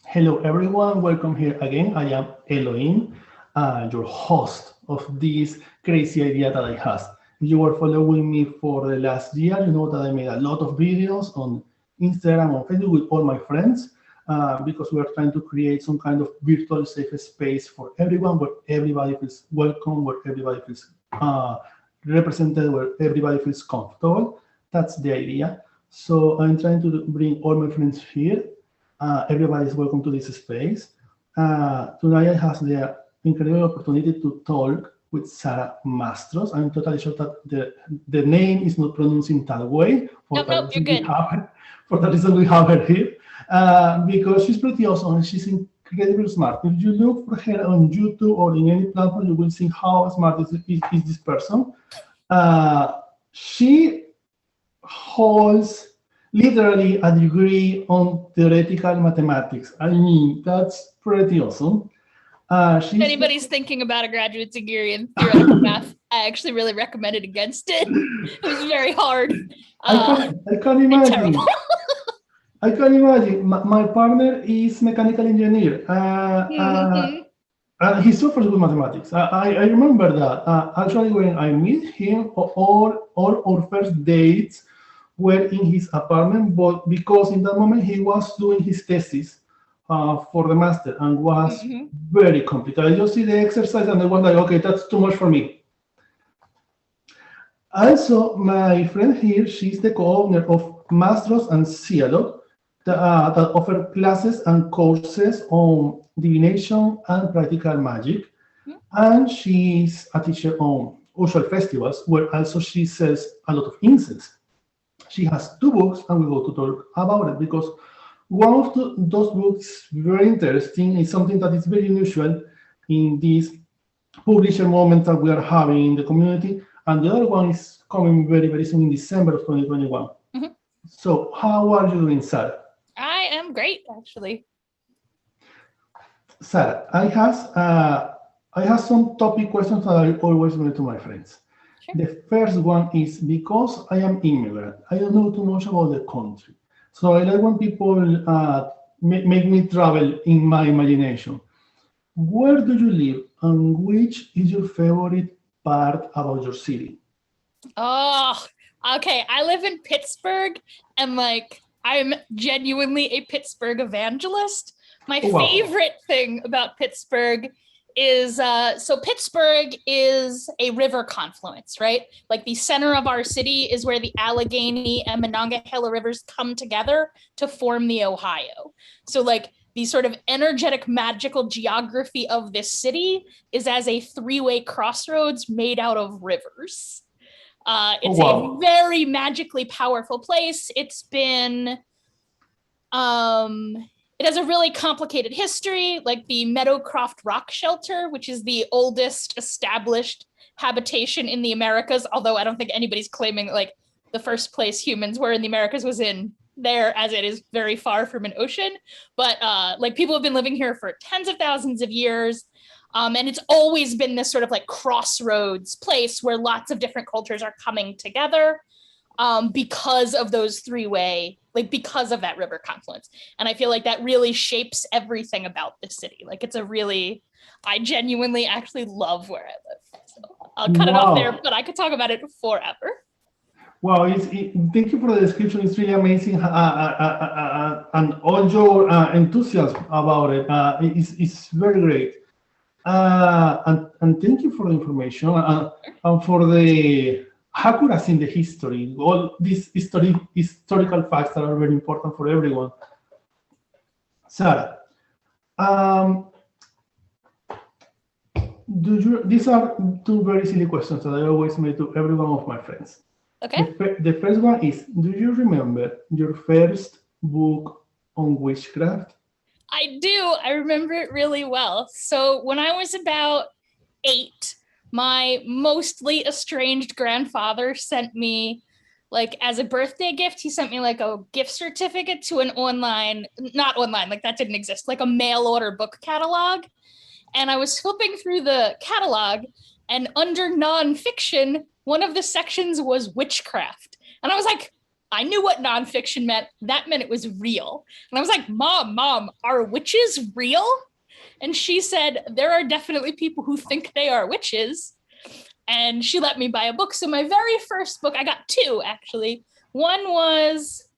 Hello, everyone. Welcome here again. I am Elohim, your host of this crazy idea that I have. If you were following me for the last year, you know that I made a lot of videos on Instagram, on Facebook with all my friends, because we are trying to create some kind of virtual safe space for everyone, where everybody feels welcome, where everybody feels represented, where everybody feels comfortable. That's the idea. So I'm trying to bring all my friends here. Everybody is welcome to this space. Tonight I have the incredible opportunity to talk with Sara Mastros. I'm totally sure that the name is not pronounced in that way. Nope, you're good. For the reason we have her here, because she's pretty awesome and she's incredibly smart. If you look for her on YouTube or in any platform, you will see how smart is this person. She holds literally a degree on theoretical mathematics. I mean, that's pretty awesome. If anybody's thinking about a graduate degree in theoretical math, I actually really recommend it against it. It was very hard. I can imagine. I can imagine. My partner is mechanical engineer. He suffers with mathematics. I remember that. Actually, when I meet him, all our first dates were in his apartment, but because in that moment he was doing his thesis for the master and was very complicated. I just see the exercise and I was like, okay, that's too much for me. Also, my friend here, she's the co-owner of Mastros and Cielo that offer classes and courses on divination and practical magic. And she's a teacher on usual festivals, where also she sells a lot of incense. She has 2 books, and we go to talk about it because one of those books, very interesting, is something that is very unusual in this publisher moment that we are having in the community, and the other one is coming very, very soon in December of 2021. So how are you doing, Sara? I am great, actually. Sara, I have some topic questions that I always bring to my friends. Sure. The first one is because I am immigrant, I don't know too much about the country. So I like when people make me travel in my imagination. Where do you live and which is your favorite part about your city? Oh, okay. I live in Pittsburgh and I'm genuinely a Pittsburgh evangelist. My favorite thing about Pittsburgh is, so Pittsburgh is a river confluence, right? Like the center of our city is where the Allegheny and Monongahela rivers come together to form the Ohio. So the sort of energetic, magical geography of this city is as a 3-way crossroads made out of rivers. It's a very magically powerful place. It's been, it has a really complicated history, like the Meadowcroft Rock Shelter, which is the oldest established habitation in the Americas, although I don't think anybody's claiming the first place humans were in the Americas was in there, as it is very far from an ocean. But people have been living here for tens of thousands of years. And it's always been this sort of crossroads place where lots of different cultures are coming together because of those 3-way, because of that river confluence. And I feel like that really shapes everything about the city. I genuinely actually love where I live. So I'll cut it off there, but I could talk about it forever. Wow, thank you for the description. It's really amazing. And all your enthusiasm about it. It's very great. And thank you for the information and for the accuracy in the history. All these historical facts that are very important for everyone. Sara, these are 2 very silly questions that I always make to every one of my friends. Okay. The first one is, do you remember your first book on witchcraft? I do. I remember it really well. So when I was about 8, my mostly estranged grandfather sent me, as a birthday gift, he sent me a gift certificate to an not online, that didn't exist, a mail order book catalog. And I was flipping through the catalog, and under nonfiction, one of the sections was witchcraft. And I was like, I knew what nonfiction meant. That meant it was real. And I was like, Mom, are witches real? And she said, there are definitely people who think they are witches. And she let me buy a book. So my very first book, I got two, actually. One was,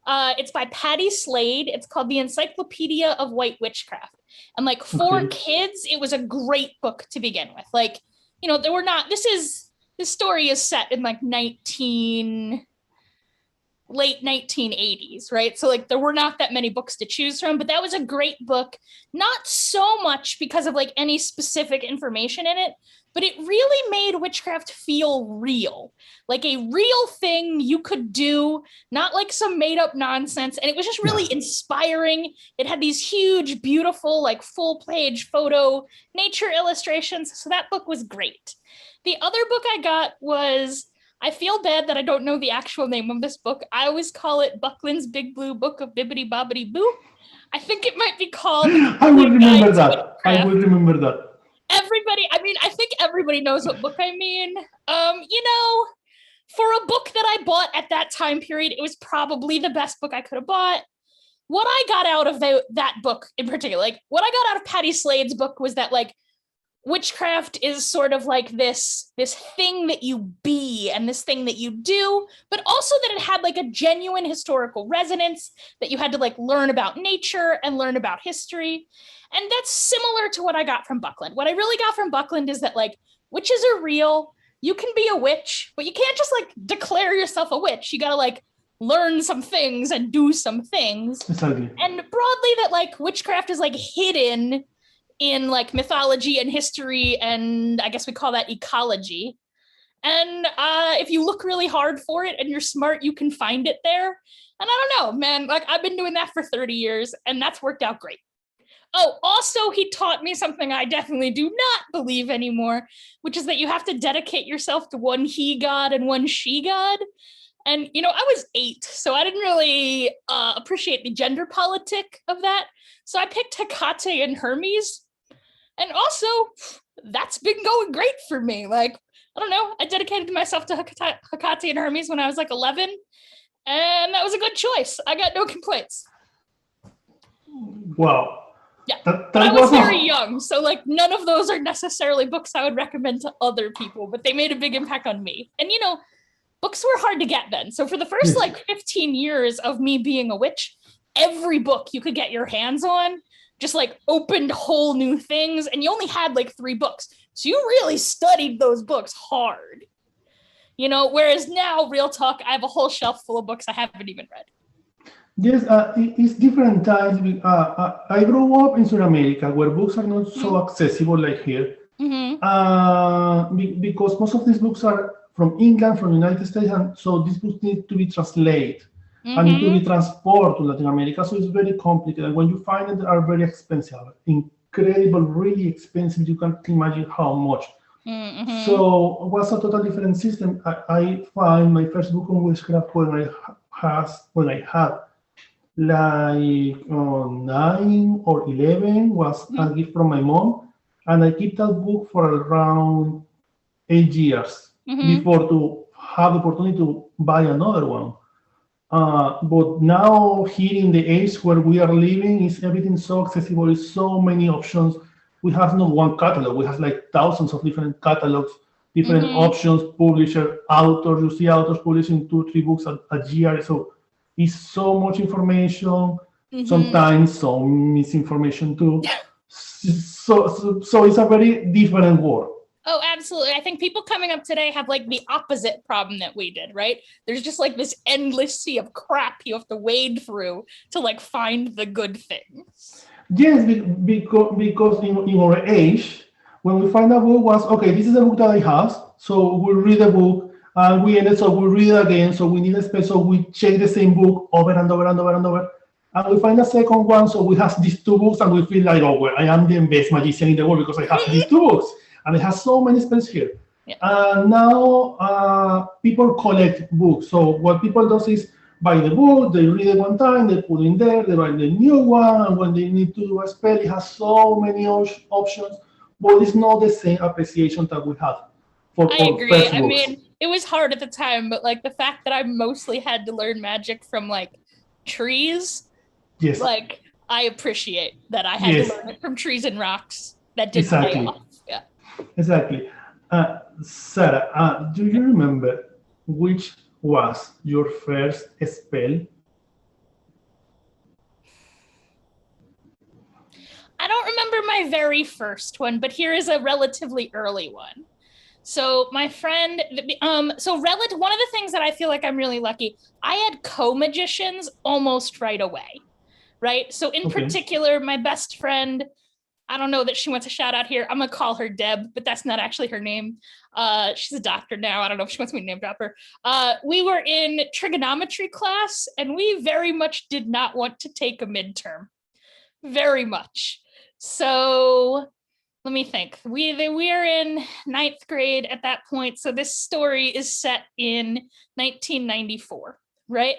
it's by Patty Slade. It's called The Encyclopedia of White Witchcraft. And like for kids, it was a great book to begin with. Like, you know, there were not, this story is set in like late 1980s, right? So like there were not that many books to choose from, but that was a great book, not so much because of like any specific information in it, but it really made witchcraft feel real, like a real thing you could do, not like some made up nonsense. And it was just really inspiring. It had these huge, beautiful, like full page photo nature illustrations. So that book was great. The other book I got was, I feel bad that I don't know the actual name of this book. I always call it Buckland's Big Blue Book of Bibbidi Bobbidi Boo. I think it might be called. I will remember that. I will remember that. I think everybody knows what book I mean. You know, for a book that I bought at that time period, it was probably the best book I could have bought. What I got out of that book in particular, like what I got out of Patty Slade's book was that like, witchcraft is sort of like this thing that you be and this thing that you do, but also that it had like a genuine historical resonance, that you had to like learn about nature and learn about history. And that's similar to what I got from Buckland. What I really got from Buckland is that like witches are real. You can be a witch, but you can't just like declare yourself a witch. You got to like learn some things and do some things. Exactly. And broadly that like witchcraft is like hidden in like mythology and history, and I guess we call that ecology. And if you look really hard for it and you're smart, you can find it there. And I don't know, man, like I've been doing that for 30 years and that's worked out great. Oh, also he taught me something I definitely do not believe anymore, which is that you have to dedicate yourself to one he god and one she god. And, you know, I was 8, so I didn't really appreciate the gender politic of that. So I picked Hecate and Hermes. And also, that's been going great for me. Like, I don't know, I dedicated myself to Hecate and Hermes when I was like 11, and that was a good choice. I got no complaints. Wow. Yeah, but I was very young, so like none of those are necessarily books I would recommend to other people, but they made a big impact on me. And you know, books were hard to get then. So for the first like 15 years of me being a witch, every book you could get your hands on just like opened whole new things, and you only had like 3 books. So you really studied those books hard, you know, whereas now, real talk, I have a whole shelf full of books I haven't even read. Yes, it's different times. I grew up in South America where books are not so accessible like here. Because most of these books are from England, from the United States, and so these books need to be translated. And need to be transported to Latin America, so it's very complicated. And when you find it, they are very expensive, incredible, really expensive. You can't imagine how much. So it was a total different system. I found my first book on witchcraft when I had like 9 or 11, was a gift from my mom, and I kept that book for around 8 years before to have the opportunity to buy another one. But now here in the age where we are living, is everything so accessible, is so many options. We have not one catalog, we have like thousands of different catalogs, different options, publisher, authors. You see authors publishing 2-3 books a year, so it's so much information, sometimes some misinformation too. So it's a very different world. Oh, absolutely. I think people coming up today have like the opposite problem that we did, right? There's just like this endless sea of crap you have to wade through to like find the good things. Yes, because in our age, when we find a book was, okay, this is a book that I have, so we read the book, and we ended, so we read it again, so we need a space, so we check the same book over and over and over and over, and we find a second one, so we have these 2 books, and we feel like, oh, well, I am the best magician in the world because I have these 2 books. And it has so many space here. Now people collect books. So what people do is buy the book, they read it one time, they put in there, they buy the new one, and when they need to do a spell, it has so many options, but it's not the same appreciation that we have for I agree. I mean, it was hard at the time, but like the fact that I mostly had to learn magic from like trees, Yes. like I appreciate that I had to learn it from trees and rocks. That did pay off. Yeah. Exactly. Sarah, do you remember which was your first spell? I don't remember my very first one, but here is a relatively early one. So my friend, one of the things that I feel like I'm really lucky, I had Comagicians almost right away, right? So in particular, my best friend, I don't know that she wants a shout out here. I'm gonna call her Deb, but that's not actually her name. She's a doctor now. I don't know if she wants me to name drop her. We were in trigonometry class and we very much did not want to take a midterm. Very much. So let me think. We are in 9th grade at that point. So this story is set in 1994, right?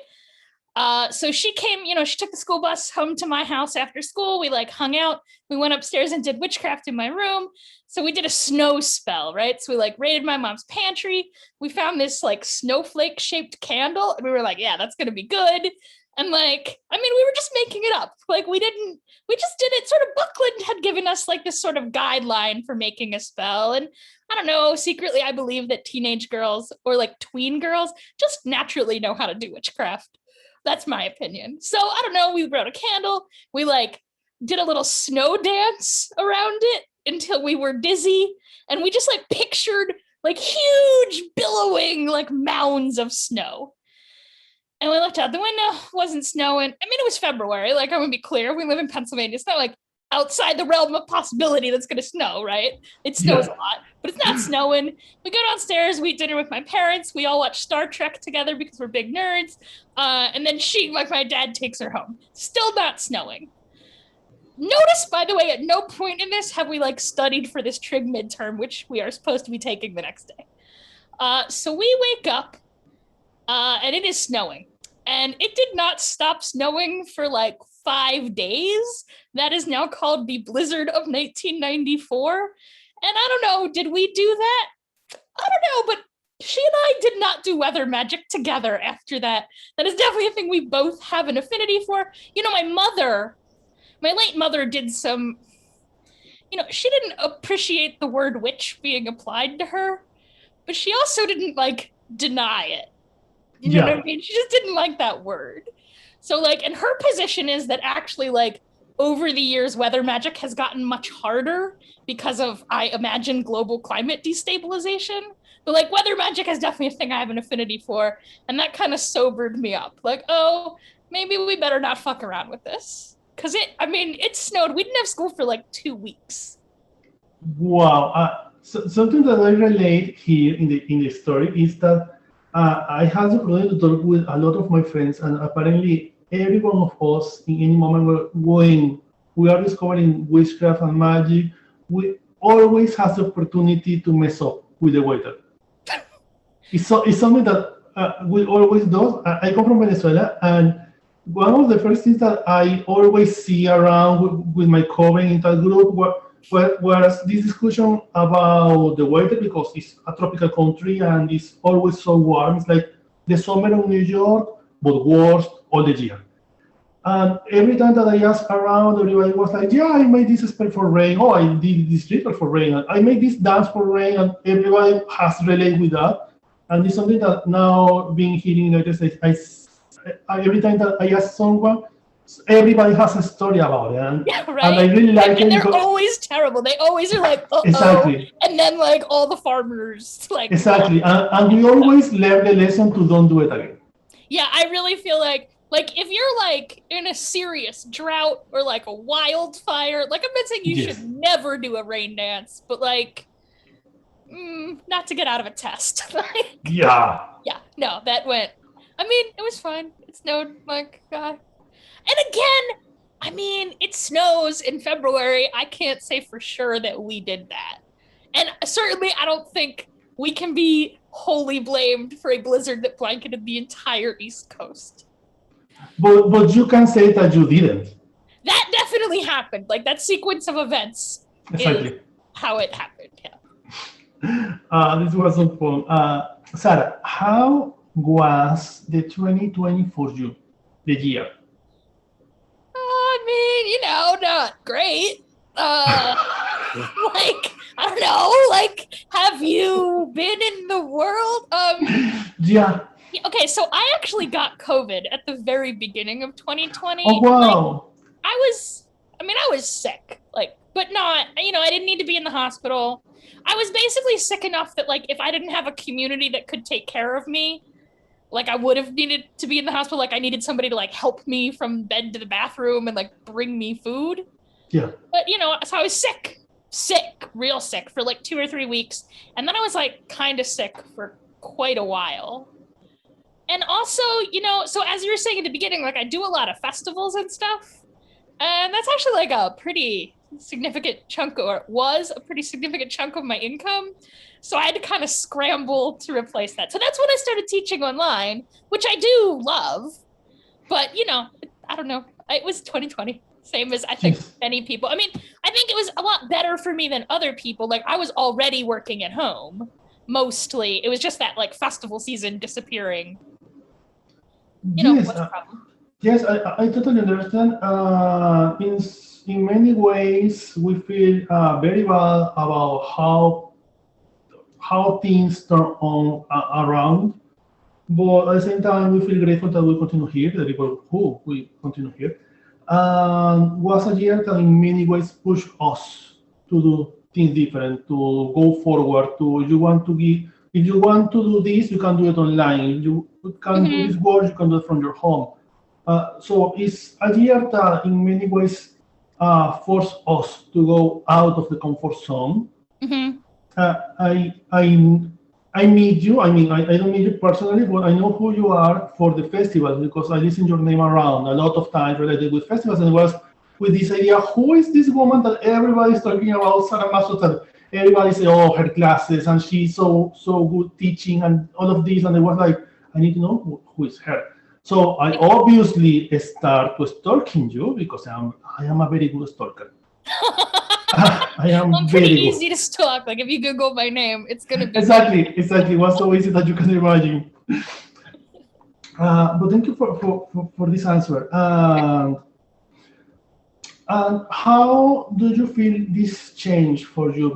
So she came, she took the school bus home to my house after school. We like hung out. We went upstairs and did witchcraft in my room. So we did a snow spell, right? So we like raided my mom's pantry. We found this like snowflake shaped candle. And we were like, yeah, that's going to be good. And like, we were just making it up. Like we just did it sort of, Bookland had given us like this sort of guideline for making a spell. And I don't know, secretly, I believe that teenage girls or like tween girls just naturally know how to do witchcraft. That's my opinion. So I don't know, we wrote a candle. We like did a little snow dance around it until we were dizzy. And we just like pictured like huge billowing like mounds of snow. And we looked out the window, wasn't snowing. It was February. Like, I'm gonna be clear, we live in Pennsylvania. It's not like outside the realm of possibility that's gonna snow, right? It snows a lot, but it's not snowing. We go downstairs, we eat dinner with my parents. We all watch Star Trek together because we're big nerds. And then my dad takes her home. Still not snowing. Notice, by the way, at no point in this have we like studied for this trig midterm, which we are supposed to be taking the next day. So we wake up and it is snowing. And it did not stop snowing for like 5 days. That is now called the blizzard of 1994. And I don't know, did we do that? I don't know, but she and I did not do weather magic together after that. That is definitely a thing we both have an affinity for. My late mother did some, she didn't appreciate the word witch being applied to her, but she also didn't like deny it. You know what I mean? She just didn't like that word. So like, and her position is that actually like over the years, weather magic has gotten much harder because of, I imagine, global climate destabilization. But like weather magic is definitely a thing I have an affinity for. And that kind of sobered me up. Like, oh, maybe we better not fuck around with this. Because it snowed. We didn't have school for like 2 weeks. Wow. Something that I relate here in the story is that I had the opportunity to talk with a lot of my friends, and apparently every one of us in any moment when we are discovering witchcraft and magic, we always have the opportunity to mess up with the weather. It's something that we always do. I come from Venezuela, and one of the first things that I always see around with my covering in that group was this discussion about the weather, because it's a tropical country and it's always so warm. It's like the summer of New York, but worse all the year. And every time that I asked around, everybody was like, yeah, I made this spell for rain. Oh, I did this ritual for rain. And I made this dance for rain. And everybody has related with that. And it's something that now being here in the United States, every time that I ask someone, everybody has a story about it, and I really like it. And they're always terrible. They always are like, exactly. And then like all the farmers like exactly, and we always learn the lesson to don't do it again. Yeah, I really feel like if you're like in a serious drought or like a wildfire, like I'm not saying you should never do a rain dance, but like not to get out of a test. No, that went. It was fine. It snowed like God. And again, it snows in February. I can't say for sure that we did that. And certainly I don't think we can be wholly blamed for a blizzard that blanketed the entire East Coast. But you can say that you didn't. That definitely happened. Like that sequence of events is how it happened. Yeah. This was so fun. Sarah, how was the 2020 for you, the year? I mean, not great. Like, I don't know, like, have you been in the world? Yeah. Okay, so I actually got COVID at the very beginning of 2020. Oh, wow. I was sick, like, but not, I didn't need to be in the hospital. I was basically sick enough that, like, if I didn't have a community that could take care of me, like, I would have needed to be in the hospital. Like, I needed somebody to, like, help me from bed to the bathroom and, like, bring me food. Yeah. But, so I was sick, real sick for, like, 2 or 3 weeks. And then I was, like, kind of sick for quite a while. And also, so as you were saying at the beginning, like, I do a lot of festivals and stuff. And that's actually, like, a pretty significant chunk, or it was a pretty significant chunk of my income. So I had to kind of scramble to replace that. So that's when I started teaching online, which I do love. But, I don't know. It was 2020, same as I think many people. I mean, I think it was a lot better for me than other people. Like, I was already working at home, mostly. It was just that, like, festival season disappearing. Yes, what's the problem? Yes, I totally understand. In many ways, we feel very bad about how things turn on around, but at the same time, we feel grateful that we continue here, the people who we continue here. Was a year that in many ways pushed us to do things different, to go forward, if you want to do this, you can do it online. If you can do this work, you can do it from your home. So it's a year that in many ways forced us to go out of the comfort zone. I meet you. I mean, I don't meet you personally, but I know who you are for the festivals because I listen your name around a lot of times related with festivals, and it was with this idea: who is this woman that everybody's talking about, Sara Mastros, and everybody say, oh, her classes, and she's so good teaching, and all of this, and it was like, I need to know who is her. So I obviously start stalking you because I am a very good stalker. I'm pretty easy to stalk. Like, if you Google my name, it's gonna be exactly. It was so easy that you can imagine. But thank you for this answer. And how do you feel this change for you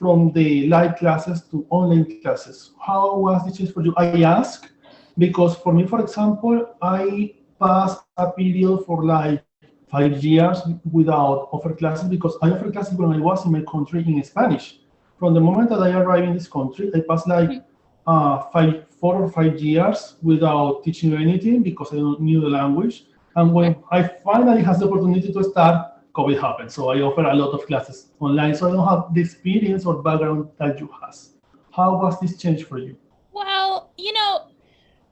from the live classes to online classes? How was the change for you? I ask because for me, for example, I passed a period for like 5 years without offer classes because I offered classes when I was in my country in Spanish. From the moment that I arrived in this country, I passed like 4 or 5 years without teaching anything because I don't knew the language. And when I finally had the opportunity to start, COVID happened. So I offer a lot of classes online. So I don't have the experience or background that you have. How was this change for you? Well,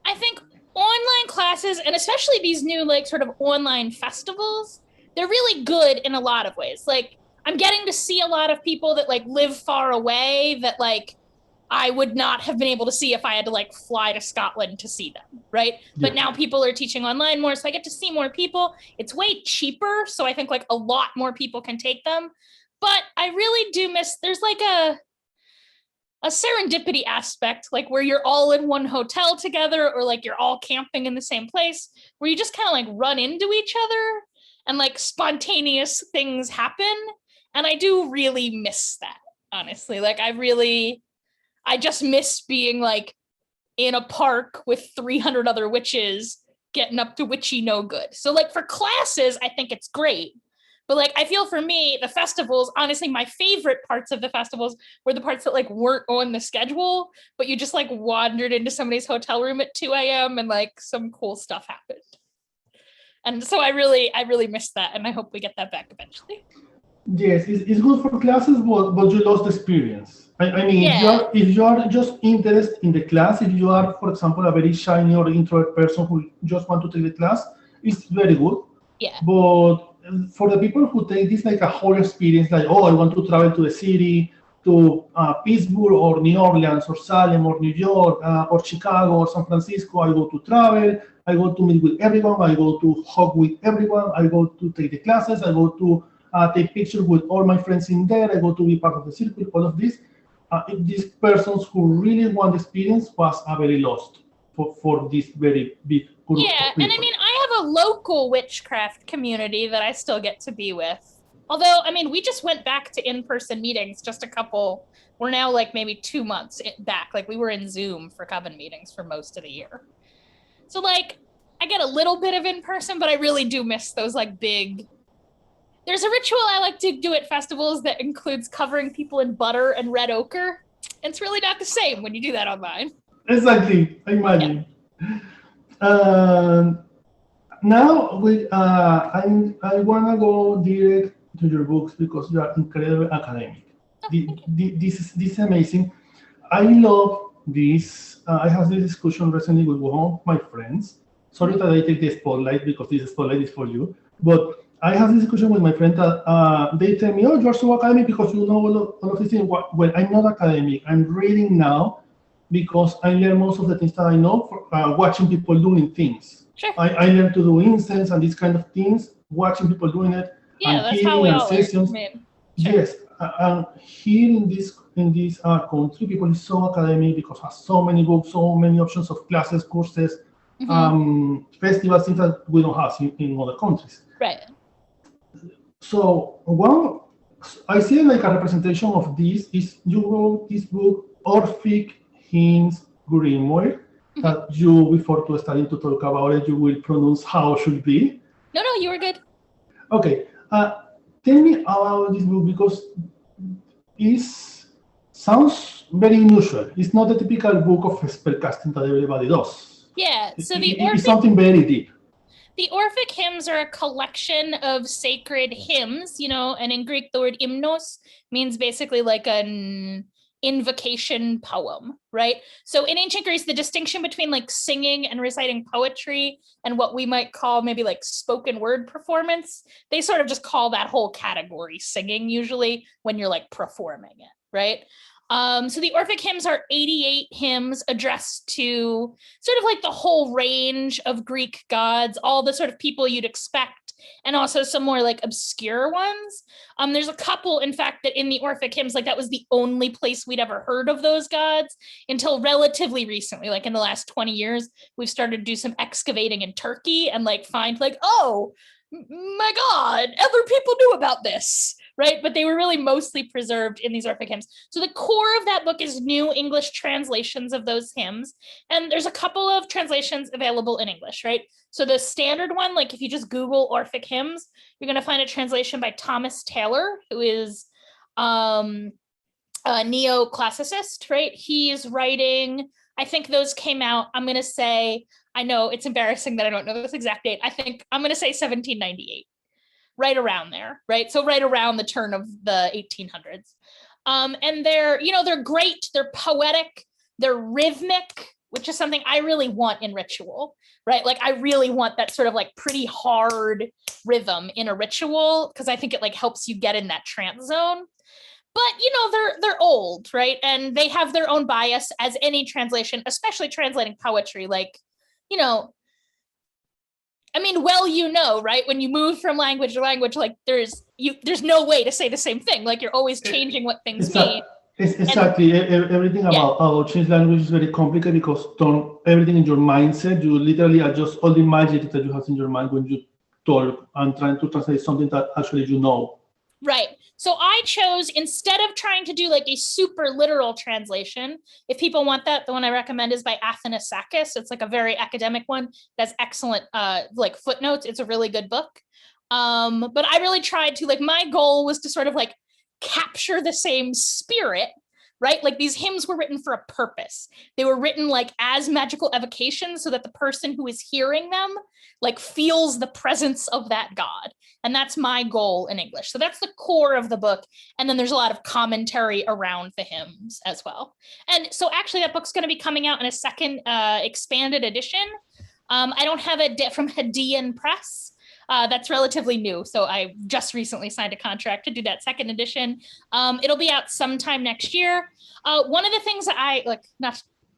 I think online classes, and especially these new, like, sort of online festivals, they're really good in a lot of ways. Like, I'm getting to see a lot of people that, like, live far away that, like, I would not have been able to see if I had to, like, fly to Scotland to see them, right? Yeah. But now people are teaching online more, so I get to see more people. It's way cheaper, so I think, like, a lot more people can take them. But I really do miss, there's, like, a serendipity aspect, like where you're all in one hotel together, or like you're all camping in the same place, where you just kind of like run into each other and like spontaneous things happen. And I do really miss that, honestly. Like, I just miss being like in a park with 300 other witches getting up to witchy no good. So like for classes, I think it's great. But like, I feel for me, the festivals, honestly, my favorite parts of the festivals were the parts that like weren't on the schedule, but you just like wandered into somebody's hotel room at 2 a.m. and like some cool stuff happened. And so I really missed that, and I hope we get that back eventually. Yes, it's good for classes, but you lost the experience. I mean, if you are just interested in the class, if you are, for example, a very shy or introvert person who just want to take the class, it's very good. Yeah. But for the people who take this like a whole experience, like, oh, I want to travel to the city, to Pittsburgh or New Orleans or Salem or New York or Chicago or San Francisco, I go to travel, I go to meet with everyone, I go to hug with everyone, I go to take the classes, I go to take pictures with all my friends in there, I go to be part of the circle, all of this. these persons who really want experience was very lost for this very big group. Yeah, and I mean, I have a local witchcraft community that I still get to be with. Although, I mean, we just went back to in-person meetings, just a couple, we're now like maybe 2 months back. Like we were in Zoom for Coven meetings for most of the year. So like, I get a little bit of in-person, but I really do miss those like big, there's a ritual I like to do at festivals that includes covering people in butter and red ochre. And it's really not the same when you do that online. Exactly, I imagine. Yeah. Now I want to go direct to your books because you are incredibly academic. This is amazing. I love this. I had this discussion recently with one of my friends. Sorry that I take the spotlight because this spotlight is for you. But I have this discussion with my friend that they tell me, oh, you're so academic because you know all of these things. Well, I'm not academic. I'm reading now because I learn most of the things that I know for watching people doing things. Sure. I learned to do incense and these kind of things, watching people doing it. Yeah, and that's how we all sessions. learn. Sure. Yes, and here in this country, people is so academic because has so many books, so many options of classes, courses, festivals, things that we don't have in other countries. Right. So I see like a representation of this is you wrote this book, Orphic Hymns Grimoire, that you, before to starting to talk about it, you will pronounce how it should be. No, you were good. Okay. Tell me about this book because it sounds very unusual. It's not the typical book of spellcasting that everybody does. Yeah, so it's something very deep. The Orphic hymns are a collection of sacred hymns, and in Greek, the word hymnos means basically like an invocation poem, right? So in ancient Greece, the distinction between like singing and reciting poetry and what we might call maybe like spoken word performance, they sort of just call that whole category singing usually when you're like performing it, right? So the Orphic hymns are 88 hymns addressed to sort of like the whole range of Greek gods, all the sort of people you'd expect, and also some more like obscure ones. There's a couple, in fact, that in the Orphic hymns, like that was the only place we'd ever heard of those gods until relatively recently, like in the last 20 years, we've started to do some excavating in Turkey and like find like, oh, my God, other people knew about this, right? But they were really mostly preserved in these Orphic hymns. So the core of that book is new English translations of those hymns. And there's a couple of translations available in English, right? So the standard one, like if you just Google Orphic hymns, you're going to find a translation by Thomas Taylor, who is a neoclassicist, right? He's writing, I think those came out, I'm going to say, I know it's embarrassing that I don't know this exact date. I think I'm going to say 1798, right around there, right? So right around the turn of the 1800s. And they're great. They're poetic. They're rhythmic, which is something I really want in ritual, right? Like I really want that sort of like pretty hard rhythm in a ritual because I think it like helps you get in that trance zone. But, they're old, right? And they have their own bias as any translation, especially translating poetry, like, right? When you move from language to language, like there's no way to say the same thing. Like you're always changing what things mean. Exactly. Everything about change language is very complicated because everything in your mindset, you literally adjust all the magic that you have in your mind when you talk and trying to translate something that actually you know. Right. So I chose, instead of trying to do like a super literal translation, if people want that, the one I recommend is by Athanasakis. It's like a very academic one. That's excellent like footnotes. It's a really good book. But I really tried to, like, my goal was to sort of like capture the same spirit, right? Like these hymns were written for a purpose. They were written like as magical evocations so that the person who is hearing them like feels the presence of that God. And that's my goal in English. So that's the core of the book. And then there's a lot of commentary around the hymns as well. And so actually that book's going to be coming out in a second expanded edition. I don't have it from Hadean Press. That's relatively new. So I just recently signed a contract to do that second edition. It'll be out sometime next year. One of the things that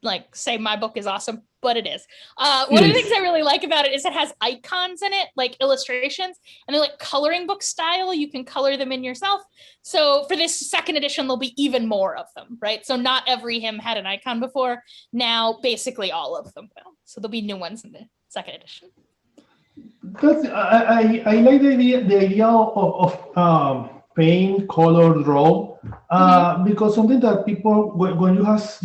like say my book is awesome, but it is. One of the things I really like about it is it has icons in it, like illustrations, and they're like coloring book style. You can color them in yourself. So for this second edition, there'll be even more of them, right? So not every hymn had an icon before. Now, basically all of them will. So there'll be new ones in the second edition. I like the idea of paint, color, draw, because something that people, when you have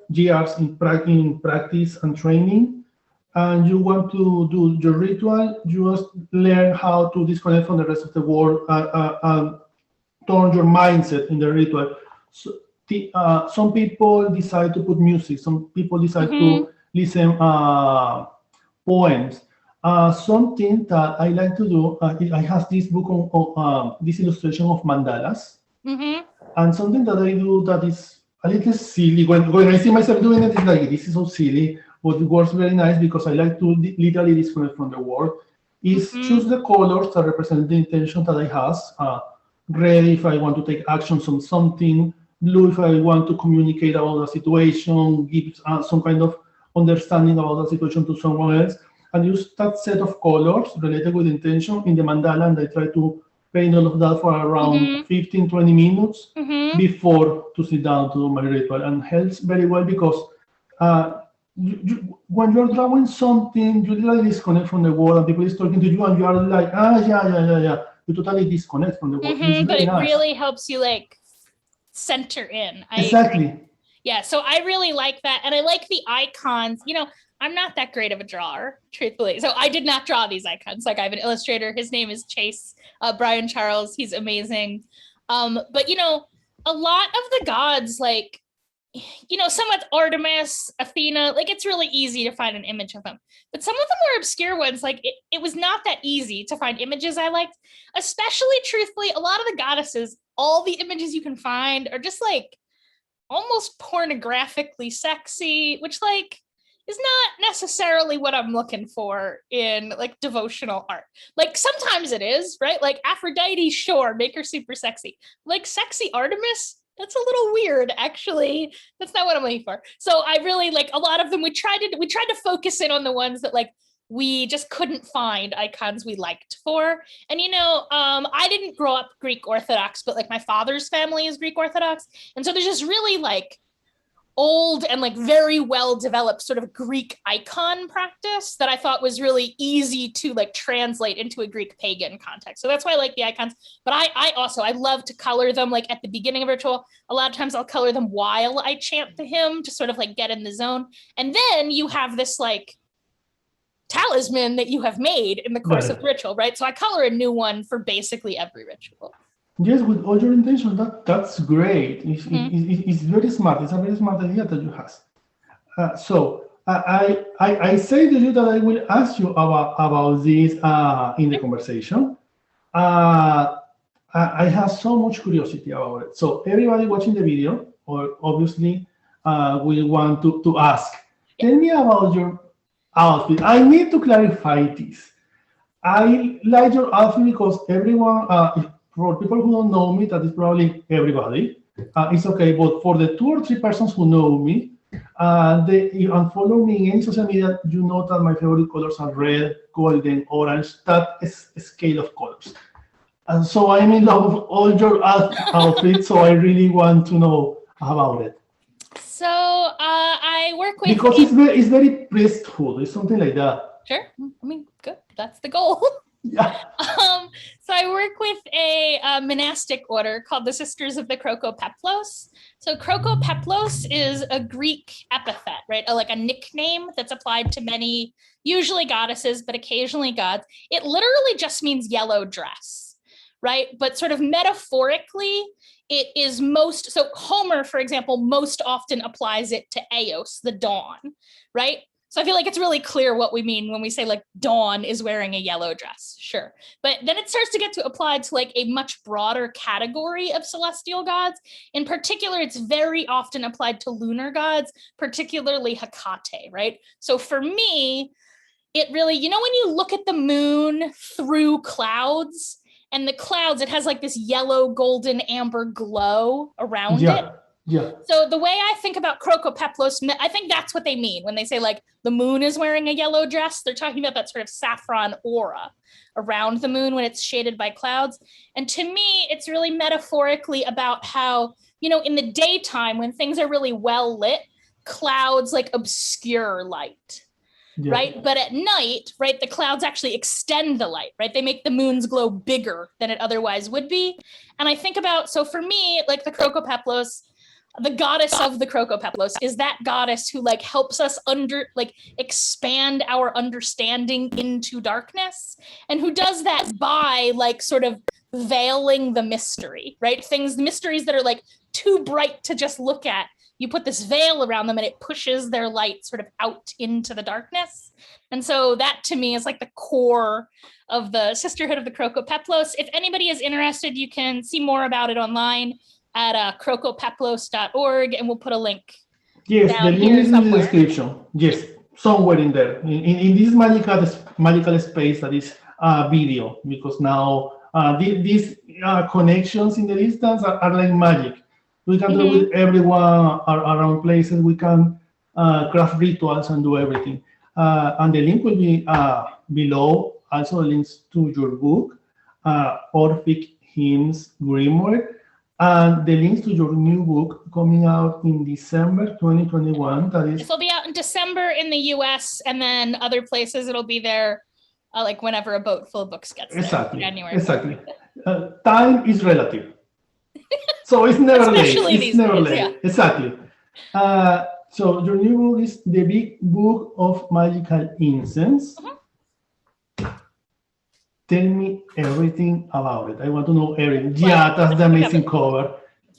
years in practice and training, and you want to do your ritual, you just learn how to disconnect from the rest of the world and turn your mindset in the ritual. So some people decide to put music, some people decide to listen poems. Something that I like to do, I have this book on this illustration of mandalas, and something that I do that is a little silly. When I see myself doing it, it's like, this is so silly, but it works very nice because I like to literally disconnect from the world, is choose the colors that represent the intention that I have. Red if I want to take actions on something, blue if I want to communicate about the situation, give some kind of understanding about the situation to someone else, and use that set of colors related with intention in the mandala, and I try to paint all of that for around 15, 20 minutes before to sit down to do my ritual, and helps very well because when you're drawing something, you literally disconnect from the world, and people is talking to you, and you are like, yeah. You totally disconnect from the world. But it really helps you like center in. Exactly. Yeah, so I really like that, and I like the icons. You know, I'm not that great of a drawer, truthfully. So I did not draw these icons. Like I have an illustrator. His name is Chase Brian Charles. He's amazing. But you know, a lot of the gods, like, you know, some with Artemis, Athena, like it's really easy to find an image of them. But some of the more obscure ones, like it was not that easy to find images I liked. Especially, truthfully, a lot of the goddesses, all the images you can find are just like almost pornographically sexy, which like is not necessarily what I'm looking for in like devotional art. Like sometimes it is, right? Like Aphrodite, sure, make her super sexy. Like sexy Artemis, that's a little weird, actually. That's not what I'm looking for. So I really like a lot of them. We tried to focus in on the ones that like we just couldn't find icons we liked for. And you know, I didn't grow up Greek Orthodox, but like my father's family is Greek Orthodox, and so there's just really like old and like very well developed sort of Greek icon practice that I thought was really easy to like translate into a Greek pagan context. So that's why I like the icons. But I love to color them like at the beginning of ritual. A lot of times I'll color them while I chant the hymn to sort of like get in the zone. And then you have this like talisman that you have made in the course of the ritual, right? So I color a new one for basically every ritual. Yes, with all your intentions, that's great. It's very smart. It's a very smart idea that you have. So I say to you that I will ask you about this in the conversation. I have so much curiosity about it. So everybody watching the video, or obviously, will want to ask. Tell me about your outfit. I need to clarify this. I like your outfit because everyone. For people who don't know me, that is probably everybody. It's okay, but for the 2 or 3 persons who know me, and follow me in any social media, you know that my favorite colors are red, golden, orange. That is a scale of colors. And so I'm in love with all your outfits, so I really want to know about it. So I work with... Because it's very priesthood, it's something like that. Sure, I mean, good, that's the goal. Yeah. So I work with a monastic order called the Sisters of the Croco Peplos. So Croco Peplos is a Greek epithet, right? Like a nickname that's applied to many, usually goddesses, but occasionally gods. It literally just means yellow dress, right? But sort of metaphorically, it is most, so Homer, for example, most often applies it to Eos, the dawn, right? So I feel like it's really clear what we mean when we say like Dawn is wearing a yellow dress, sure. But then it starts to get to apply to like a much broader category of celestial gods. In particular, it's very often applied to lunar gods, particularly Hecate, right? So for me, it really, you know, when you look at the moon through clouds, and the clouds, it has like this yellow, golden, amber glow around it. Yeah. So the way I think about Croco Peplos, I think that's what they mean when they say like the moon is wearing a yellow dress. They're talking about that sort of saffron aura around the moon when it's shaded by clouds. And to me, it's really metaphorically about how, you know, in the daytime when things are really well lit, clouds like obscure light. Yeah. Right? But at night, right, the clouds actually extend the light, right? They make the moon's glow bigger than it otherwise would be. And I think about, so for me, like the Croco Peplos, the goddess of the Croco Peplos is that goddess who like helps us expand our understanding into darkness, and who does that by like sort of veiling the mystery, right? Mysteries that are like too bright to just look at. You put this veil around them and it pushes their light sort of out into the darkness. And so that to me is like the core of the Sisterhood of the Croco Peplos. If anybody is interested, you can see more about it online at crocopeplos.org, and we'll put a link. Yes, the link is in the description. Yes, somewhere in there. In this magical space that is video, because now these connections in the distance are like magic. We can do it with everyone around places. We can craft rituals and do everything. And the link will be below. Also links to your book, Orphic Hymns Grimoire, and the links to your new book coming out in December 2021. It'll be out in December in the US, and then other places it'll be there like whenever a boat full of books gets there. Exactly. January. Exactly. Time is relative. So it's never late. It's never late. Yeah. Exactly. So your new book is The Big Book of Magical Incense. Tell me everything about it. I want to know everything. Yeah, that's the amazing cover.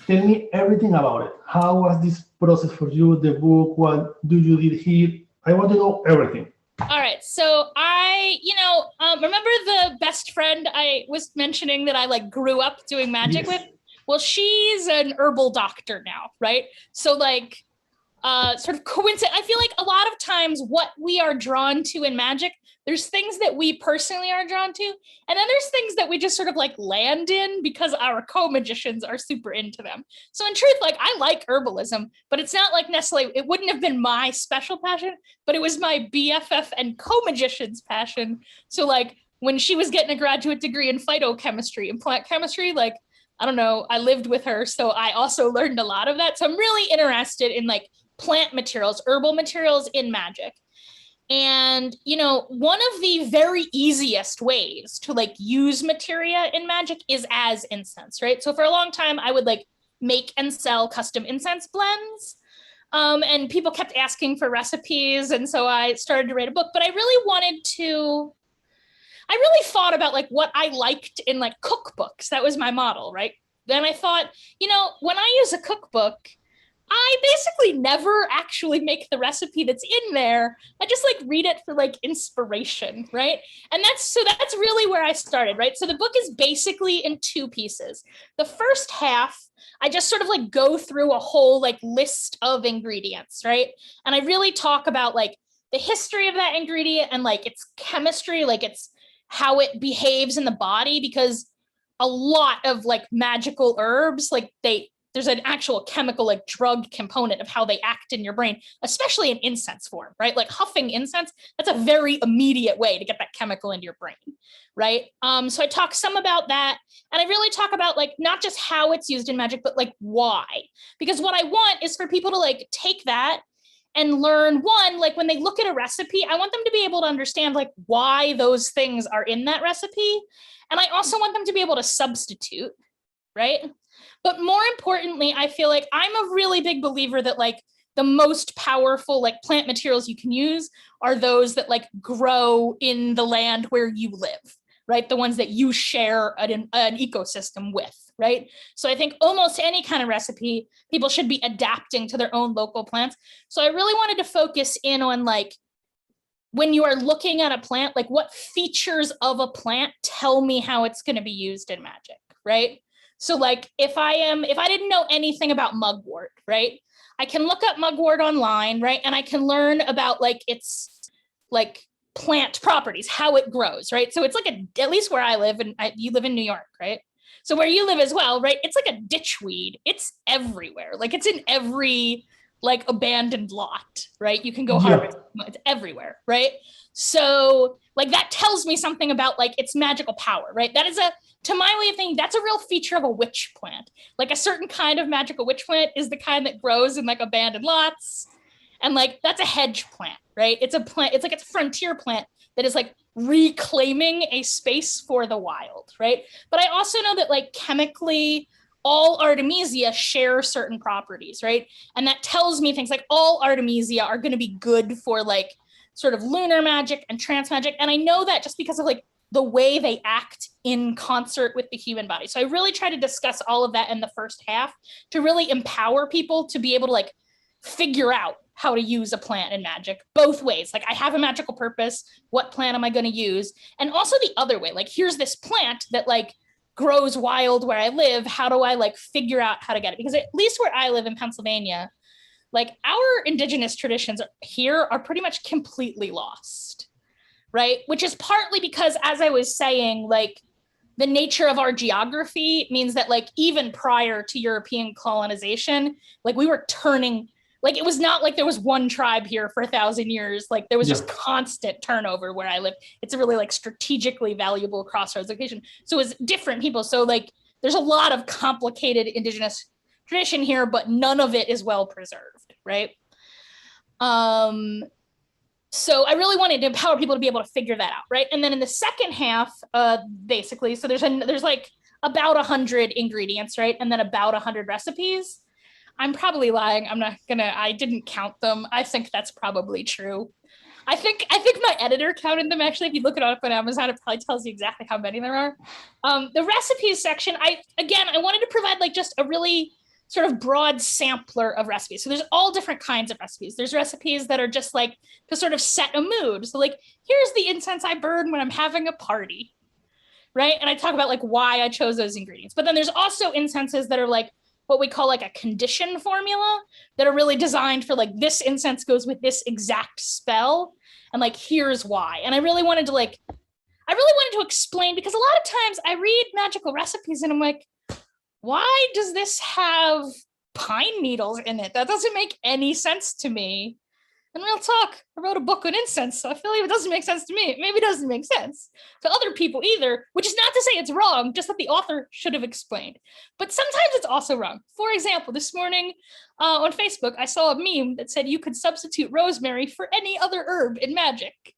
Tell me everything about it. How was this process for you, the book? What do you did here? I want to know everything. All right. So I, remember the best friend I was mentioning that I like grew up doing magic with? Well, she's an herbal doctor now, right? So like sort of coincidence. I feel like a lot of times what we are drawn to in magic, there's things that we personally are drawn to, and then there's things that we just sort of like land in because our Comagicians are super into them. So in truth, like I like herbalism, but it's not like necessarily, it wouldn't have been my special passion, but it was my BFF and Comagicians' passion. So like when she was getting a graduate degree in phytochemistry and plant chemistry, like, I don't know, I lived with her, so I also learned a lot of that. So I'm really interested in like plant materials, herbal materials in magic. And, one of the very easiest ways to like use materia in magic is as incense, right? So for a long time, I would like make and sell custom incense blends. And people kept asking for recipes. And so I started to write a book, but I really thought about like what I liked in like cookbooks. That was my model, right? Then I thought, when I use a cookbook, I basically never actually make the recipe that's in there. I just like read it for like inspiration, right? And that's really where I started, right? So the book is basically in two pieces. The first half, I just sort of like go through a whole like list of ingredients, right? And I really talk about like the history of that ingredient and like its chemistry, like it's how it behaves in the body, because a lot of like magical herbs, like there's an actual chemical like drug component of how they act in your brain, especially in incense form, right? Like huffing incense, that's a very immediate way to get that chemical into your brain, right? So I talk some about that, and I really talk about like not just how it's used in magic, but like why. Because what I want is for people to like take that and learn, one, like when they look at a recipe, I want them to be able to understand like why those things are in that recipe. And I also want them to be able to substitute, right? But more importantly, I feel like I'm a really big believer that like the most powerful like plant materials you can use are those that like grow in the land where you live, right? The ones that you share an ecosystem with, right? So I think almost any kind of recipe, people should be adapting to their own local plants. So I really wanted to focus in on like, when you are looking at a plant, like what features of a plant tell me how it's going to be used in magic, right? So like if I didn't know anything about mugwort, right? I can look up mugwort online, right? And I can learn about like its like plant properties, how it grows, right? So it's like at least where I live, and you live in New York, right? So where you live as well, right? It's like a ditchweed. It's everywhere. Like it's in every like abandoned lot, right? You can go harvest. It's everywhere, right? So like that tells me something about like its magical power, right? That is to my way of thinking, that's a real feature of a witch plant. Like a certain kind of magical witch plant is the kind that grows in like abandoned lots. And like, that's a hedge plant, right? It's a plant, it's like a frontier plant that is like reclaiming a space for the wild, right? But I also know that like chemically, all Artemisia share certain properties, right? And that tells me things like all Artemisia are going to be good for like sort of lunar magic and trance magic. And I know that just because of like the way they act in concert with the human body. So I really try to discuss all of that in the first half to really empower people to be able to like figure out how to use a plant in magic both ways. Like I have a magical purpose. What plant am I going to use? And also the other way, like here's this plant that like grows wild where I live. How do I like figure out how to get it? Because at least where I live in Pennsylvania, like our indigenous traditions here are pretty much completely lost, right? Which is partly because, as I was saying, like the nature of our geography means that like even prior to European colonization, like we were turning, like it was not like there was one tribe here for 1,000 years. Like there was just constant turnover where I live. It's a really like strategically valuable crossroads location. So it's different people. So like there's a lot of complicated indigenous tradition here, but none of it is well preserved, right? So I really wanted to empower people to be able to figure that out, right? And then in the second half, basically, so there's like about 100 ingredients, right? And then about 100 recipes. I'm probably lying. I didn't count them. I think that's probably true. I think my editor counted them actually. If you look it up on Amazon, it probably tells you exactly how many there are. The recipes section, I wanted to provide like just a really sort of broad sampler of recipes. So there's all different kinds of recipes. There's recipes that are just like to sort of set a mood. So like, here's the incense I burn when I'm having a party, right? And I talk about like why I chose those ingredients. But then there's also incenses that are like what we call like a condition formula that are really designed for like this incense goes with this exact spell. And like, here's why. And I really wanted to explain, because a lot of times I read magical recipes and I'm like, why does this have pine needles in it? That doesn't make any sense to me. And real talk, I wrote a book on incense, so I feel like if it doesn't make sense to me, maybe it doesn't make sense to other people either, which is not to say it's wrong, just that the author should have explained. But sometimes it's also wrong. For example, this morning on Facebook, I saw a meme that said you could substitute rosemary for any other herb in magic.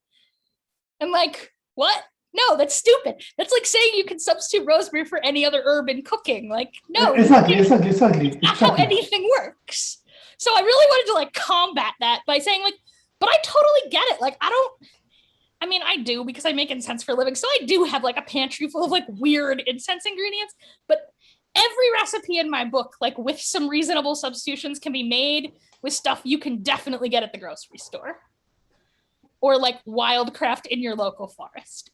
And like, what? No, that's stupid. That's like saying you can substitute rosemary for any other herb in cooking. Like, no. Exactly. That's not how anything works. So I really wanted to like combat that by saying like, but I totally get it. Like, I do because I make incense for a living. So I do have like a pantry full of like weird incense ingredients, but every recipe in my book, like with some reasonable substitutions, can be made with stuff you can definitely get at the grocery store or like wildcraft in your local forest.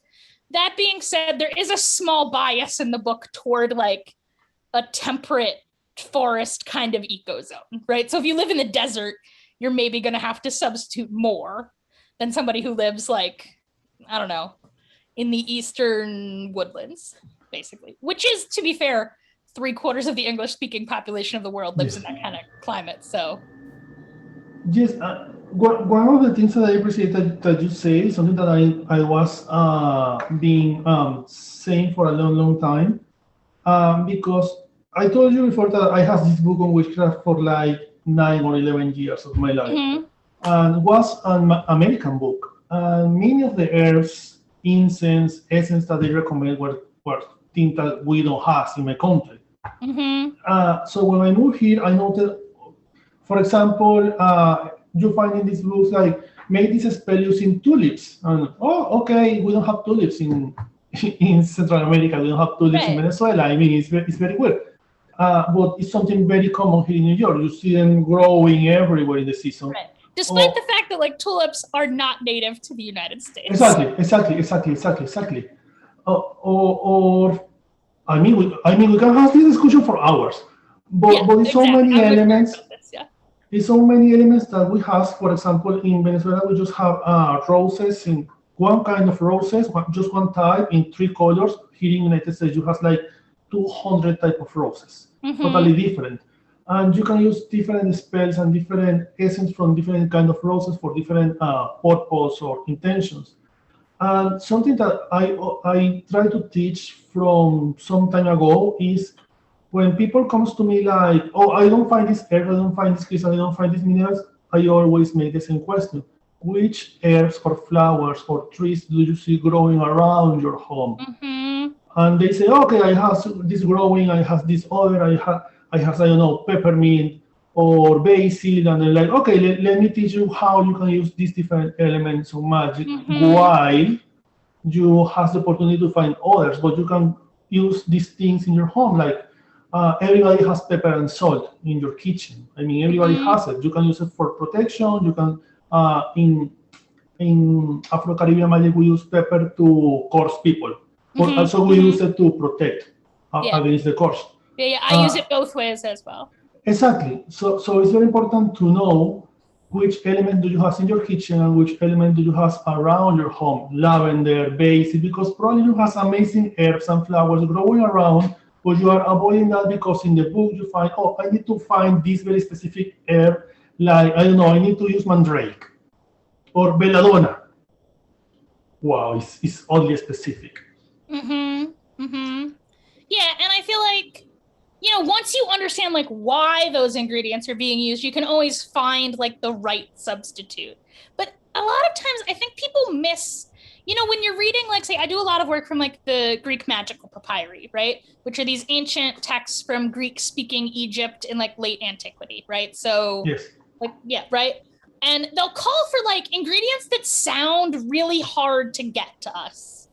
That being said, there is a small bias in the book toward like a temperate forest kind of ecozone, right? So if you live in the desert, you're maybe going to have to substitute more than somebody who lives like, I don't know, in the eastern woodlands, basically, which is, to be fair, 3/4 of the English-speaking population of the world lives in that kind of climate. So yes, one of the things that I appreciate that you say, something that I was being saying for a long time, because I told you before that I have this book on witchcraft for like 9 or 11 years of my life. Mm-hmm. And it was an American book. And many of the herbs, incense, essence that they recommend were things that we don't have in my country. Mm-hmm. So when I moved here, I noted, for example, you find in these books like, make this spell using tulips. And, oh, okay, we don't have tulips in Central America, we don't have tulips in Venezuela. I mean, it's very weird. But it's something very common here in New York. You see them growing everywhere in the season. Right. Despite the fact that like tulips are not native to the United States. Exactly. I mean, we can have this discussion for hours. But there's so many elements. There's so many elements that we have. For example, in Venezuela, we just have roses in one kind of roses, just one type in 3 colors. Here in the United States, you have like 200 type of roses, totally different. And you can use different spells and different essence from different kind of roses for different purpose or intentions. And something that I try to teach from some time ago is when people comes to me like, oh, I don't find this herb, I don't find this crystal, I don't find these minerals, I always make the same question. Which herbs or flowers or trees do you see growing around your home? And they say, okay, I have this growing, I have this other, I have, I don't know, peppermint or basil, and they're like, okay, let me teach you how you can use these different elements of magic while you have the opportunity to find others, but you can use these things in your home. Like everybody has pepper and salt in your kitchen. I mean, everybody has it. You can use it for protection. You can, in Afro-Caribbean magic, we use pepper to curse people. But also we use it to protect against the curse. Yeah, I use it both ways as well. Exactly. So it's very important to know which element do you have in your kitchen and which element do you have around your home. Lavender, basil, because probably you have amazing herbs and flowers growing around, but you are avoiding that because in the book you find, oh, I need to find this very specific herb, like, I don't know, I need to use mandrake or belladonna. Wow, it's oddly specific. Yeah, and I feel like, you know, once you understand like why those ingredients are being used, you can always find like the right substitute. But a lot of times I think people miss, you know, when you're reading, like, say, I do a lot of work from like the Greek magical papyri, right? Which are these ancient texts from Greek-speaking Egypt in like late antiquity, right? So, yes. Like, yeah, right? And they'll call for like ingredients that sound really hard to get to us,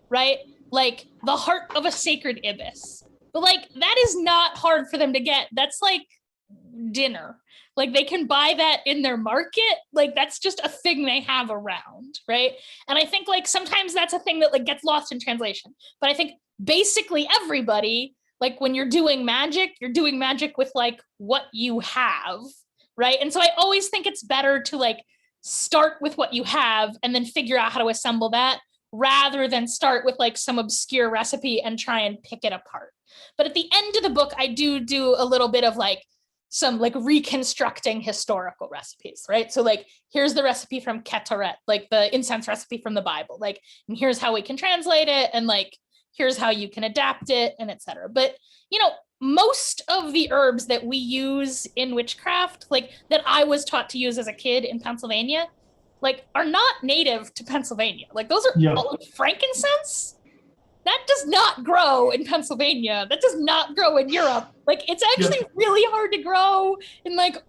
right? Like the heart of a sacred ibis. But like, that is not hard for them to get. That's like dinner. Like they can buy that in their market. Like that's just a thing they have around, right? And I think like sometimes that's a thing that like gets lost in translation. But I think basically everybody, like when you're doing magic with like what you have, right? And so I always think it's better to like start with what you have and then figure out how to assemble that rather than start with like some obscure recipe and try and pick it apart. But at the end of the book, I do a little bit of like some like reconstructing historical recipes, right? So like, here's the recipe from Ketoret, like the incense recipe from the Bible, like, and here's how we can translate it. And like, here's how you can adapt it and etc. But, you know, most of the herbs that we use in witchcraft, like that I was taught to use as a kid in Pennsylvania, like are not native to Pennsylvania. Like those are all frankincense. That does not grow in Pennsylvania. That does not grow in Europe. Like it's actually really hard to grow in like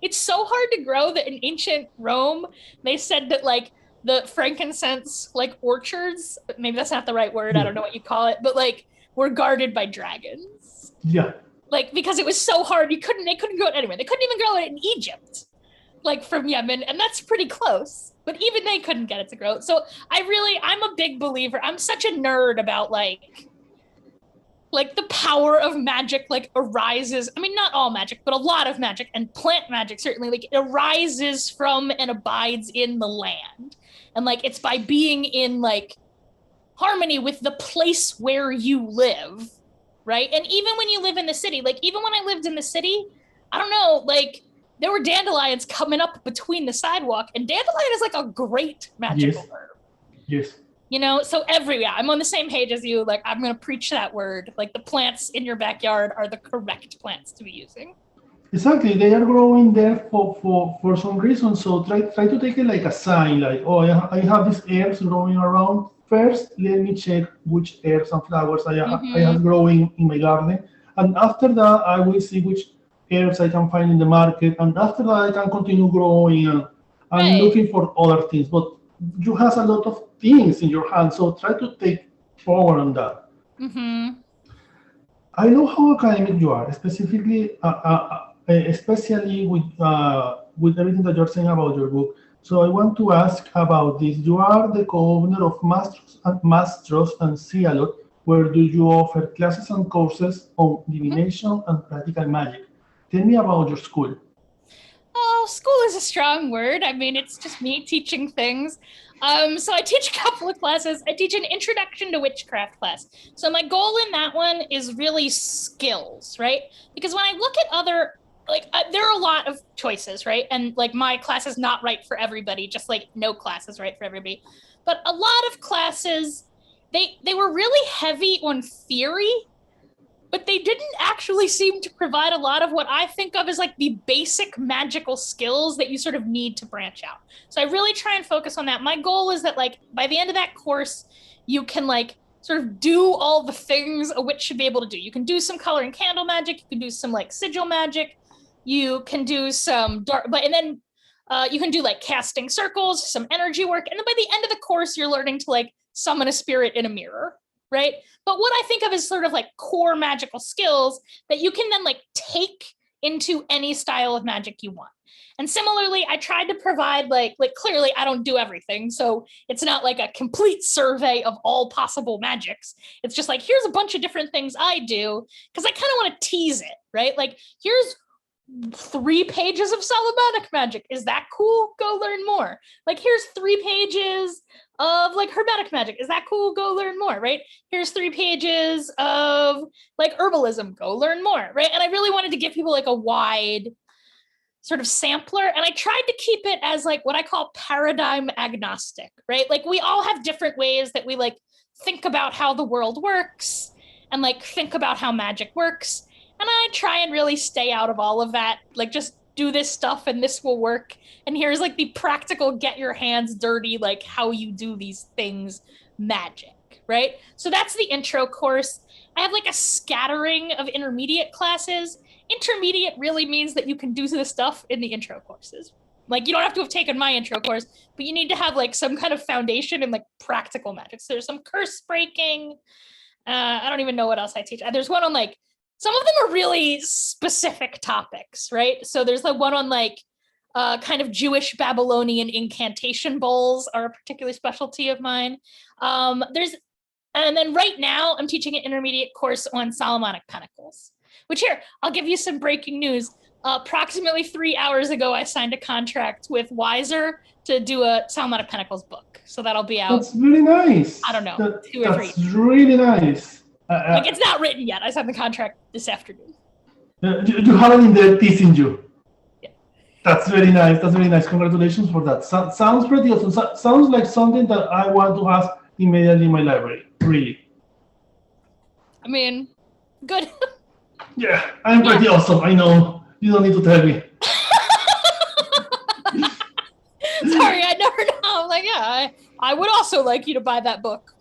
it's so hard to grow that in ancient Rome, they said that like the frankincense like orchards, maybe that's not the right word, I don't know what you call it, but like were guarded by dragons. Yeah. Like because it was so hard, they couldn't grow it anywhere. They couldn't even grow it in Egypt, like from Yemen, and that's pretty close. But even they couldn't get it to grow. So I'm a big believer. I'm such a nerd about like the power of magic like arises. I mean, not all magic, but a lot of magic and plant magic certainly like it arises from and abides in the land. And like it's by being in like harmony with the place where you live, right? And even when you live in the city, like even when I lived in the city, I don't know, like there were dandelions coming up between the sidewalk, and dandelion is like a great magical herb. Yes. You know, so I'm on the same page as you. Like, I'm going to preach that word. Like, the plants in your backyard are the correct plants to be using. Exactly. They are growing there for some reason. So try to take it like a sign, like, oh, I have these herbs growing around. First, let me check which herbs and flowers I have growing in my garden. And after that, I will see which herbs I can find in the market, and after that I can continue growing and looking for other things. But you have a lot of things in your hands, so try to take forward on that. I know how academic you are, specifically, especially with everything that you're saying about your book. So I want to ask about this. You are the co-owner of Mastros and Cialot, where do you offer classes and courses on divination and practical magic. Tell me about your school. Oh, school is a strong word. I mean, it's just me teaching things. So I teach a couple of classes. I teach an introduction to witchcraft class. So my goal in that one is really skills, right? Because when I look at other, there are a lot of choices, right? And like my class is not right for everybody, just like no class is right for everybody. But a lot of classes, they were really heavy on theory, but they didn't actually seem to provide a lot of what I think of as like the basic magical skills that you sort of need to branch out. So I really try and focus on that. My goal is that like by the end of that course, you can like sort of do all the things a witch should be able to do. You can do some color and candle magic. You can do some like sigil magic. You can do some dark, and then you can do like casting circles, some energy work. And then by the end of the course, you're learning to like summon a spirit in a mirror, right? But what I think of as sort of like core magical skills that you can then like take into any style of magic you want. And similarly, I tried to provide like clearly I don't do everything. So it's not like a complete survey of all possible magics. It's just like, here's a bunch of different things I do because I kind of want to tease it, right? Like here's 3 pages of Salamantic magic. Is that cool? Go learn more. Like here's 3 pages of like hermetic magic. Is that cool? Go learn more, right? Here's 3 pages of like herbalism. Go learn more, right? And I really wanted to give people like a wide sort of sampler. And I tried to keep it as like what I call paradigm agnostic, right? Like we all have different ways that we like think about how the world works and like think about how magic works. And I try and really stay out of all of that, like just do this stuff and this will work. And here's like the practical, get your hands dirty, like how you do these things magic, right? So that's the intro course. I have like a scattering of intermediate classes. Intermediate really means that you can do the stuff in the intro courses. Like you don't have to have taken my intro course, but you need to have like some kind of foundation in like practical magic. So there's some curse breaking. I don't even know what else I teach. There's one on like, some of them are really specific topics, right? So there's the one on like kind of Jewish Babylonian incantation bowls are a particular specialty of mine. And then right now I'm teaching an intermediate course on Solomonic Pentacles, which here, I'll give you some breaking news. Approximately 3 hours ago, I signed a contract with Weiser to do a Solomonic Pentacles book. So that'll be out. That's really nice. I don't know, 2 or 3. That's really nice. Like it's not written yet. I signed the contract this afternoon. You have it in there teasing you. Yeah. That's very nice. That's very nice. Congratulations for that. Sounds pretty awesome. Sounds like something that I want to have immediately in my library. Really. I mean, good. Yeah, I'm pretty awesome. I know. You don't need to tell me. Sorry, I never know. I'm like, yeah, I would also like you to buy that book.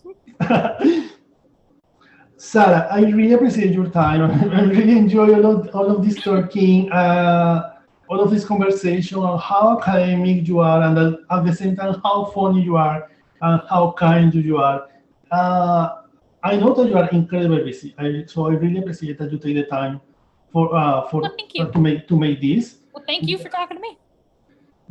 Sara, I really appreciate your time. I really enjoy all of this talking, all of this conversation on how academic you are, and at the same time how funny you are and how kind you are. I know that you are incredibly busy, so I really appreciate that you take the time to make this. Well, thank you for talking to me.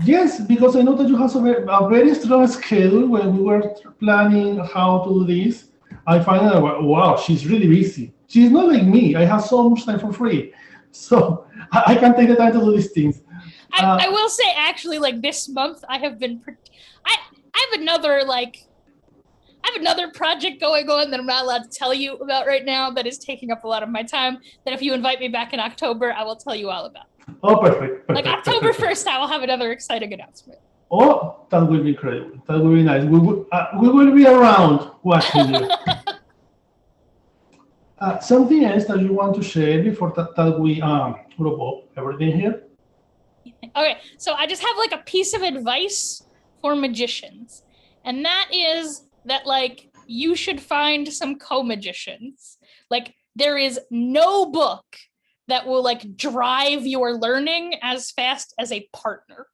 Yes, because I know that you have a very strong schedule. When we were planning how to do this, I find out, wow, she's really busy. She's not like me. I have so much time for free. So I can take the time to do these things. I will say, actually, like this month, I have been, I have another project going on that I'm not allowed to tell you about right now that is taking up a lot of my time, that if you invite me back in October, I will tell you all about. Oh, perfect. Like October 1st, I will have another exciting announcement. Oh, that will be incredible. That will be nice. We will be around watching you. Something else that you want to share before that we wrap up everything here? Okay, so I just have like a piece of advice for magicians, and that is that like you should find some co-magicians. Like there is no book that will like drive your learning as fast as a partner.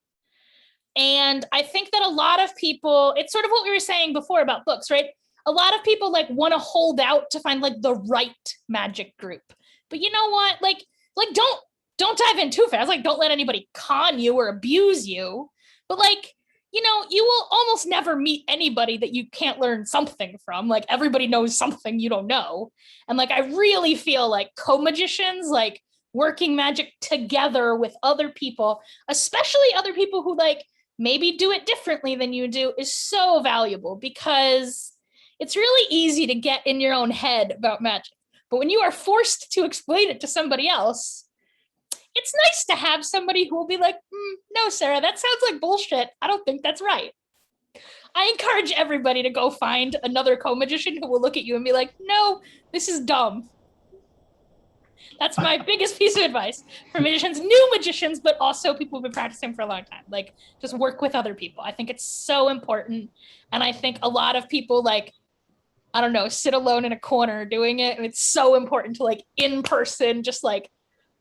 And I think that a lot of people, it's sort of what we were saying before about books, right? A lot of people like want to hold out to find like the right magic group. But you know what? Like don't dive in too fast. Like don't let anybody con you or abuse you. But like, you know, you will almost never meet anybody that you can't learn something from. Like everybody knows something you don't know. And like I really feel like co-magicians like working magic together with other people, especially other people who like maybe do it differently than you do, is so valuable, because it's really easy to get in your own head about magic. But when you are forced to explain it to somebody else, it's nice to have somebody who will be like, no, Sarah, that sounds like bullshit. I don't think that's right. I encourage everybody to go find another co-magician who will look at you and be like, no, this is dumb. That's my biggest piece of advice for magicians, new magicians, but also people who've been practicing for a long time. Like, just work with other people. I think it's so important. And I think a lot of people, like, I don't know, sit alone in a corner doing it. And it's so important to, like, in person, just like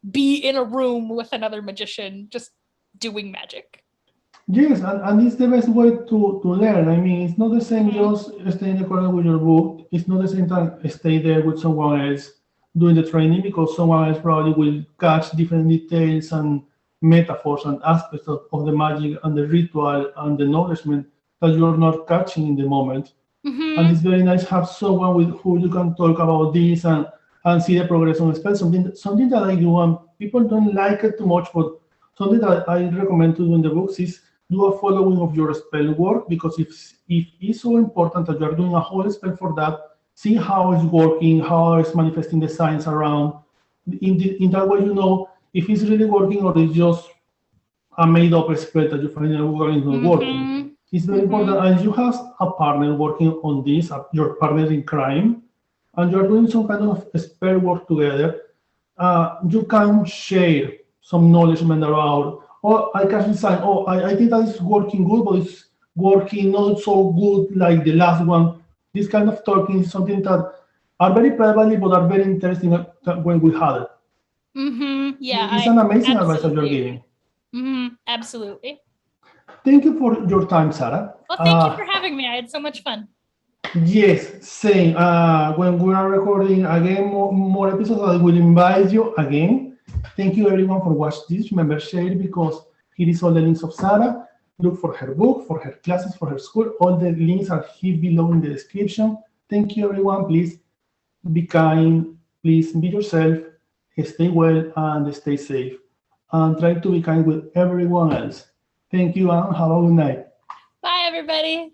be in a room with another magician, just doing magic. Yes, and it's the best way to learn. I mean, it's not the same just stay in the corner with your book. It's not the same time stay there with someone else doing the training, because someone else probably will catch different details and metaphors and aspects of the magic and the ritual and the nourishment that you're not catching in the moment. And it's very nice to have someone with who you can talk about this and see the progress on the spell. Something that I do, and people don't like it too much, but something that I recommend to do in the books is do a following of your spell work, because if it's so important that you're doing a whole spell for that, see how it's working, how it's manifesting the signs around. In that way, you know if it's really working or it's just a made-up spell that you find in a book and it's not working. It's very important, and you have a partner working on this, your partner in crime, and you're doing some kind of spell work together. You can share some knowledge about, oh, I can decide, oh, I think that is working good, but it's working not so good like the last one. This kind of talking is something that are very private, but are very interesting when we had it. Yeah, it's an amazing advice that you're giving. Absolutely. Thank you for your time, Sarah. Well, thank you for having me. I had so much fun. Yes, same. When we are recording again more episodes, I will invite you again. Thank you everyone for watching this. Remember, share it, because here is all the links of Sarah. Look for her book, for her classes, for her school. All the links are here below in the description. Thank you everyone. Please be kind. Please be yourself. Stay well and stay safe. And try to be kind with everyone else. Thank you and have a good night. Bye, everybody.